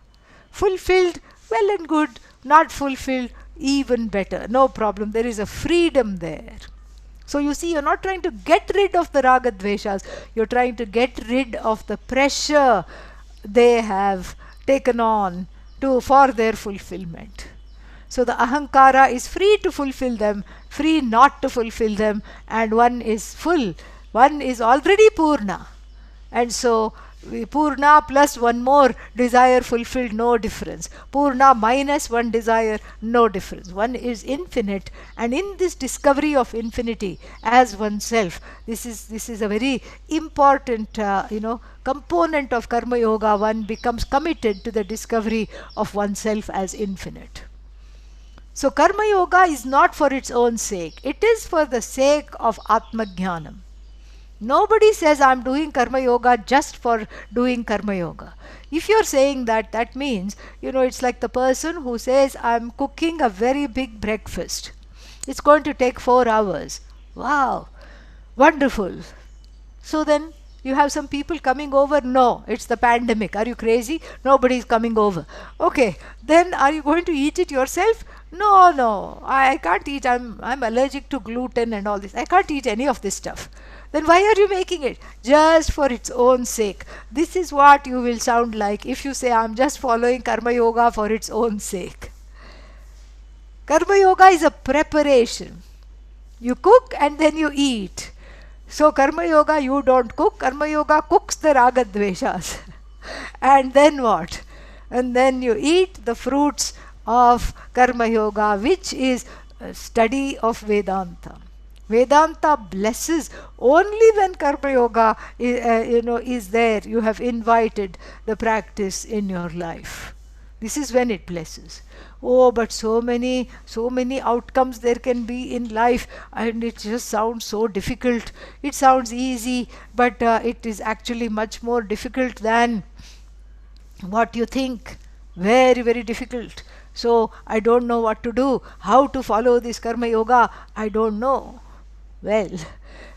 Fulfilled, well and good. Not fulfilled, even better. No problem. There is a freedom there. So you see, you're not trying to get rid of the raga dveshas. You're trying to get rid of the pressure they have taken on for their fulfillment. So the ahankara is free to fulfill them, free not to fulfill them, and one is full. One is already purna. And so Purna plus one more desire fulfilled, no difference. Purna minus one desire, no difference. One is infinite, and in this discovery of infinity as oneself, this is a very important component of karma yoga. One becomes committed to the discovery of oneself as infinite. So karma yoga is not for its own sake, it is for the sake of Atma Jnanam. Nobody says I'm doing karma yoga just for doing karma yoga. If you're saying that, that means, it's like the person who says I'm cooking a very big breakfast. It's going to take 4 hours. Wow, wonderful. So then you have some people coming over. No, it's the pandemic. Are you crazy? Nobody is coming over. Okay, then are you going to eat it yourself? No, no, I can't eat. I'm allergic to gluten and all this. I can't eat any of this stuff. Then why are you making it? Just for its own sake. This is what you will sound like if you say I'm just following karma yoga for its own sake. Karma yoga is a preparation. You cook and then you eat. So karma yoga, you don't cook. Karma yoga cooks the raga dveshas. And then what? And then you eat the fruits of karma yoga, which is a study of Vedanta. Vedanta blesses only when karma yoga is there. You have invited the practice in your life. This is when it blesses. Oh, but so many outcomes there can be in life, and it just sounds so difficult. It sounds easy, but it is actually much more difficult than what you think. Very, very difficult. So I don't know what to do. How to follow this karma yoga? I don't know. Well,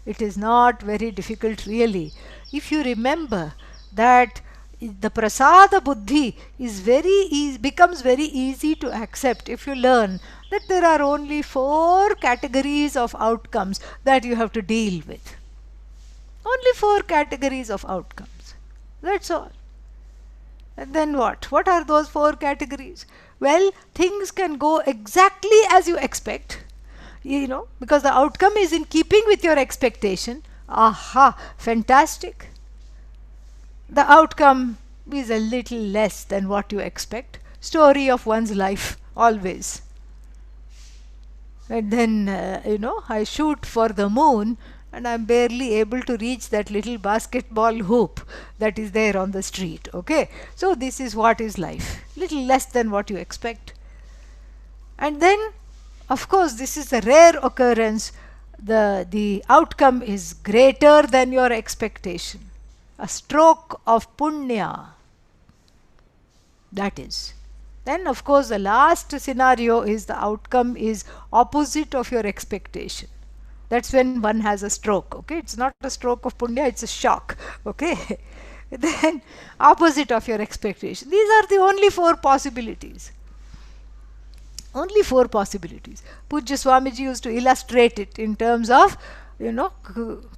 it is not very difficult really. If you remember that the prasada buddhi becomes very easy to accept if you learn that there are only 4 categories of outcomes that you have to deal with. Only 4 categories of outcomes. That's all. And then what? What are those 4 categories? Well, things can go exactly as you expect, because the outcome is in keeping with your expectation. Aha, fantastic. The outcome is a little less than what you expect. Story of one's life, always. And then, I shoot for the moon and I'm barely able to reach that little basketball hoop that is there on the street. Okay, so this is what is life. Little less than what you expect. And then, of course, this is a rare occurrence. The outcome is greater than your expectation. A stroke of punya. That is. Then, of course, the last scenario is the outcome is opposite of your expectation. That's when one has a stroke. Okay, it's not a stroke of punya, it's a shock. Okay, then opposite of your expectation. These are the only 4 possibilities. Only 4 possibilities. Pujya Swamiji used to illustrate it in terms of,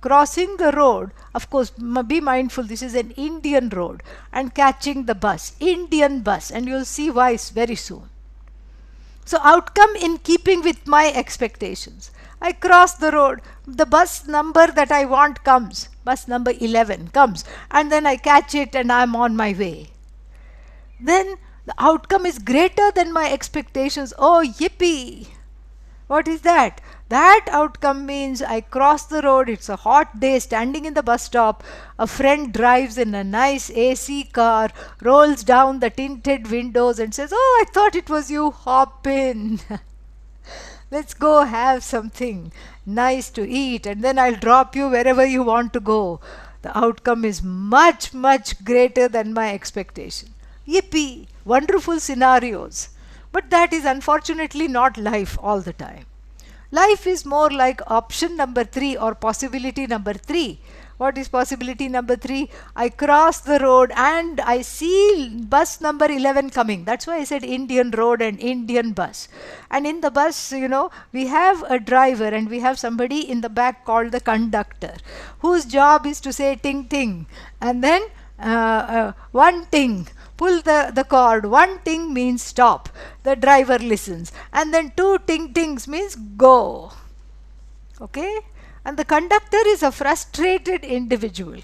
crossing the road. Of course, be mindful, this is an Indian road, and catching the bus, Indian bus, and you'll see why very soon. So outcome in keeping with my expectations. I cross the road, the bus number that I want comes, bus number 11 comes, and then I catch it and I'm on my way. Then the outcome is greater than my expectations. Oh, yippee! What is that? That outcome means I cross the road, it's a hot day, standing in the bus stop, a friend drives in a nice AC car, rolls down the tinted windows and says, oh, I thought it was you, hop in. Let's go have something nice to eat and then I'll drop you wherever you want to go. The outcome is much, much greater than my expectation. Yippee! Wonderful scenarios. But that is unfortunately not life all the time. Life is more like option number 3 or possibility number 3. What is possibility number 3? I cross the road and I see bus number 11 coming. That's why I said Indian road and Indian bus. And in the bus, we have a driver and we have somebody in the back called the conductor, whose job is to say ting ting. And then one ting. Pull the cord. 1 ting means stop. The driver listens. And then 2 ting tings means go. Okay? And the conductor is a frustrated individual,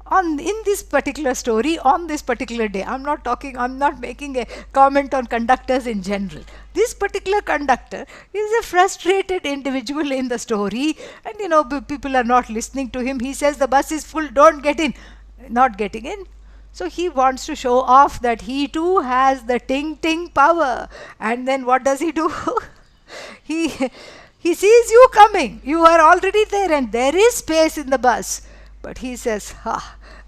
on in this particular story on this particular day. I'm not making a comment on conductors in general. This particular conductor is a frustrated individual in the story, and people are not listening to him. He says the bus is full, don't get in. Not getting in. So he wants to show off that he too has the ting ting power. And then what does he do? he he sees you coming. You are already there and there is space in the bus. But he says,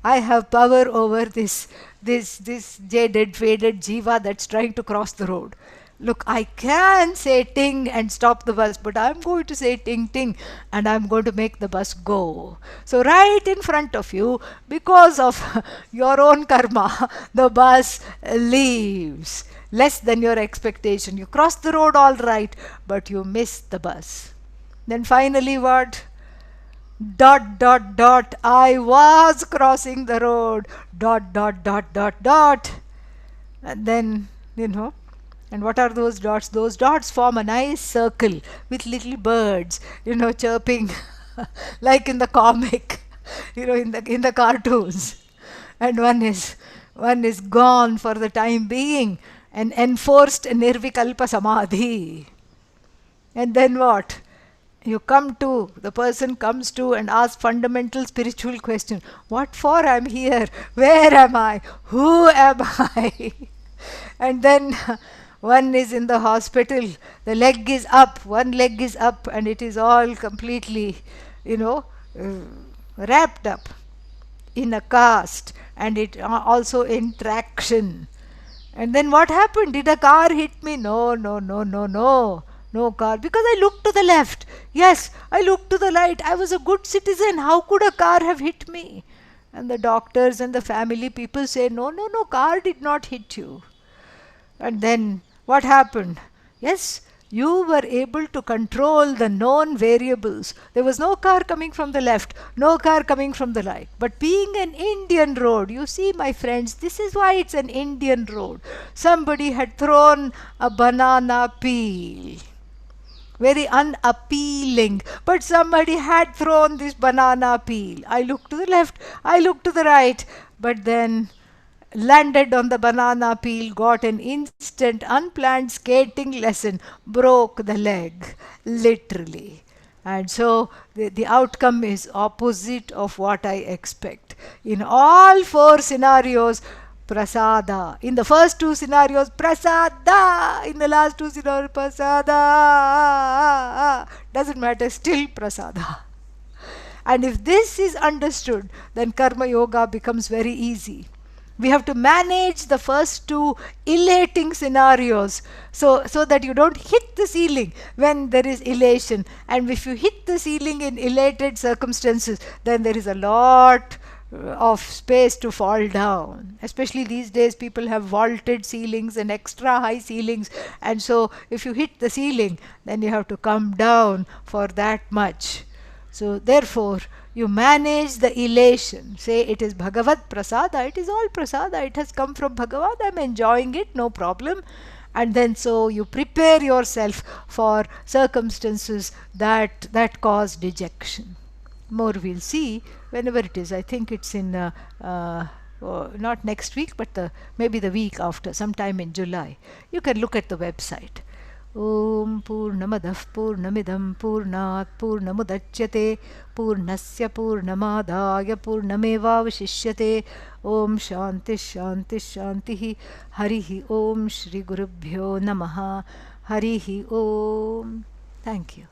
I have power over this jaded, faded jiva that's trying to cross the road. Look, I can say ting and stop the bus, but I'm going to say ting ting and I'm going to make the bus go. So right in front of you, because of your own karma, the bus leaves less than your expectation. You cross the road all right, but you miss the bus. Then finally what? Dot dot dot, I was crossing the road. Dot dot dot dot dot. And then, and what are those dots? Those dots form a nice circle with little birds, chirping like in the comic, in the cartoons. And one is gone for the time being, an enforced nirvikalpa samadhi. And then what? The person comes to and asks fundamental spiritual question. What for I'm here? Where am I? Who am I? And then one is in the hospital, the leg is up, one leg is up, and it is all completely, wrapped up in a cast, and it also in traction. And then what happened? Did a car hit me? No, no, no, no, no. No car. Because I looked to the left. Yes, I looked to the right. I was a good citizen. How could a car have hit me? And the doctors and the family people say, no, no, no, car did not hit you. And then what happened? Yes, you were able to control the known variables. There was no car coming from the left, no car coming from the right. But being an Indian road, you see, my friends, this is why it's an Indian road. Somebody had thrown a banana peel. Very unappealing. But somebody had thrown this banana peel. I looked to the left, I looked to the right, but then landed on the banana peel, got an instant unplanned skating lesson, broke the leg, literally. And so the outcome is opposite of what I expect. In all four scenarios, prasada. In the first two scenarios, prasada. In the last two scenarios, prasada. Doesn't matter, still prasada. And if this is understood, then karma yoga becomes very easy. We have to manage the first two elating scenarios so that you don't hit the ceiling when there is elation. And if you hit the ceiling in elated circumstances, then there is a lot of space to fall down. Especially these days, people have vaulted ceilings and extra high ceilings. And so if you hit the ceiling, then you have to come down for that much. So therefore, you manage the elation. Say it is Bhagavat Prasada. It is all Prasada. It has come from Bhagavat. I am enjoying it, no problem. And then so you prepare yourself for circumstances that cause dejection. More we'll see whenever it is. I think it's in not next week, but maybe the week after, sometime in July. You can look at the website. Om Purnamadah Purnamidam Purnat Purnamudachyate Purnasya Purnamadaya Purnamevavashishyate. Om Shanti Shanti Shanti. Harihi Om Shri Gurubhyo Namaha. Harihi Om. Thank you.